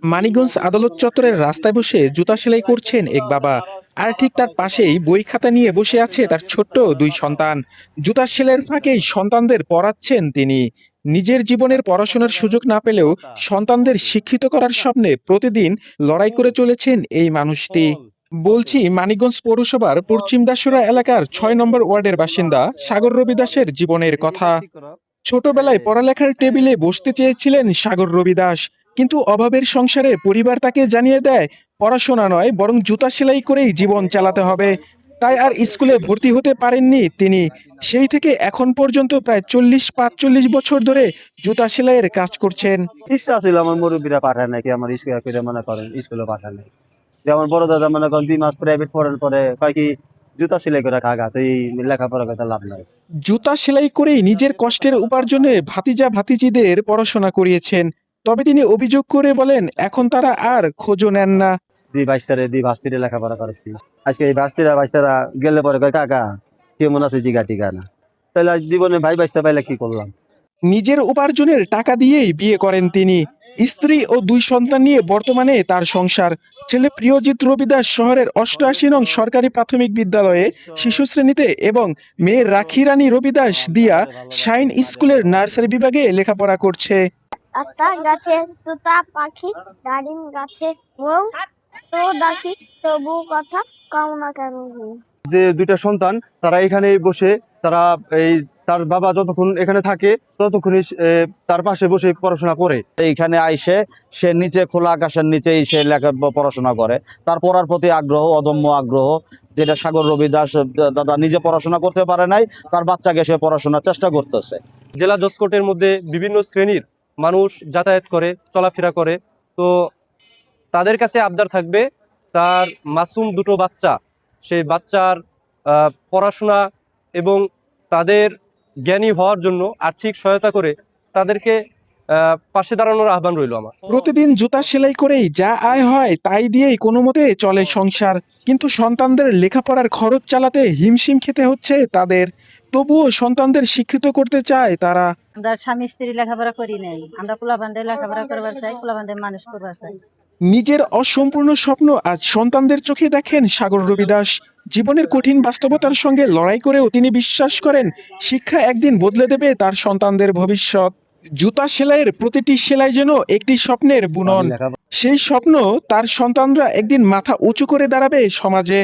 মানিকগঞ্জ আদালত চত্বরের রাস্তায় বসে জুতা সেলাই করছেন এক বাবা। আর ঠিক তার পাশেই বই খাতা নিয়ে বসে আছে তার ছোট্ট দুই সন্তান। জুতা সেলাইয়ের ফাঁকেই সন্তানদের পড়াচ্ছেন তিনি। নিজের জীবনের পড়াশোনার সুযোগ না পেলেও সন্তানদের শিক্ষিত করার স্বপ্নে প্রতিদিন লড়াই করে চলেছেন এই মানুষটি। বলছি, মানিকগঞ্জ পৌরসভার পশ্চিম দাসুরা এলাকার ৬ নম্বর ওয়ার্ডের বাসিন্দা সাগর রবি দাসের জীবনের কথা। ছোটবেলায় পড়ালেখার টেবিলে বসতে চেয়েছিলেন সাগর রবি দাস, কিন্তু অভাবের সংসারে পরিবার তাকে জানিয়ে দেয় পড়াশোনা নয় বরং জুতা সেলাই করেই জীবন চালাতে হবে। তাই আর স্কুলে ভর্তি হতে পারেননি তিনি। সেই থেকে এখন পর্যন্ত প্রায় ৪০-৪৫ বছর ধরে জুতা সেলাইয়ের কাজ করছেন। ইচ্ছা ছিল আমার মুরব্বীরা পাঠায় নাকি আমার স্কুলে করে মনে করেন স্কুলে পাঠায় নাই। যেমন বড় দাদা মনে করেন 2 মাস প্রাইভেট পড়ার পরে কয় কি জুতা সেলাই করে খাগা তো এই লেখাপড়া করতে লাভ নাই। জুতা সেলাই করেই নিজের কষ্টের উপার্জনে ভাতিজা ভাতিজিদের পড়াশোনা করিয়েছেন। তবে তিনি অভিযোগ করে বলেন, এখন তারা আর খোঁজও নেন না। ভাস্তিরে লেখাপড়া করেছি। আজকে এই ভাস্তিরা গেলে পরে কয় কাকা কেমন আছে জিগা টিকা না। তাহলে জীবনে ভাই ভাস্তা পাইলে কি করলাম। নিজের উপার্জনের টাকা দিয়েই বিয়ে করেন তিনি। স্ত্রী ও দুই সন্তান নিয়ে বর্তমানে তার সংসার। ছেলে প্রিয়জিৎ রবিদাস শহরের ৮৮ নং সরকারি প্রাথমিক বিদ্যালয়ে শিশু শ্রেণীতে এবং মেয়ে রাখি রানী রবিদাস দিয়া শাইন স্কুলের নার্সারি বিভাগে লেখাপড়া করছে। আতা গাছে তোতা পাখি ডালিম গাছে বউ তো ডাকি তবু কথা কও না কেন গো। যে দুইটা সন্তান তারা এখানে বসে তারা এই তার বাবা যতক্ষণ এখানে থাকে ততক্ষণই তার পাশে বসে পড়াশোনা করে। এইখানে আইসে সে নিচে খোলা আকাশের নিচেই সে পড়াশোনা করে। তার পড়ার প্রতি আগ্রহ, অদম্য আগ্রহ, যেটা সাগর রবি দাস দাদা নিজে পড়াশোনা করতে পারে নাই, তার বাচ্চাকে সে পড়াশোনার চেষ্টা করতেছে। জেলা জজ কোর্টের মধ্যে বিভিন্ন শ্রেণীর মানুষ যাতায়াত করে, চলাফেরা করে। তো তাদের কাছে আবদার থাকবে তার মাসুম দুটো বাচ্চা, সেই বাচ্চার পড়াশোনা এবং তাদের জ্ঞানী হওয়ার জন্য আর্থিক সহায়তা করে তাদেরকে পাশে দাঁড়ানোর আহ্বান রইল আমার। প্রতিদিন জুতা সেলাই করেই যা আয় হয় তাই দিয়েই কোনো মতে চলে সংসার, কিন্তু সন্তানদের লেখাপড়ার খরচ চালাতে হিমশিম খেতে হচ্ছে তাদের। তবুও সন্তানদের শিক্ষিত করতে চায় তারা। আমরা স্বামী স্ত্রী লেখাপড়া করি নাই, আমরা পোলাপানডে লেখাপড়া করবার চাই, পোলাপানডে মানুষ করবার চাই। নিজের অসম্পূর্ণ স্বপ্ন আজ সন্তানদের চোখে দেখেন সাগর রবি দাস। জীবনের কঠিন বাস্তবতার সঙ্গে লড়াই করেও তিনি বিশ্বাস করেন শিক্ষা একদিন বদলে দেবে তার সন্তানদের ভবিষ্যৎ। জুতা সেলাইয়ের প্রতিটি সেলাই যেন একটি স্বপ্নের বুনন। সেই স্বপ্ন তার সন্তানরা একদিন মাথা উঁচু করে দাঁড়াবে সমাজে।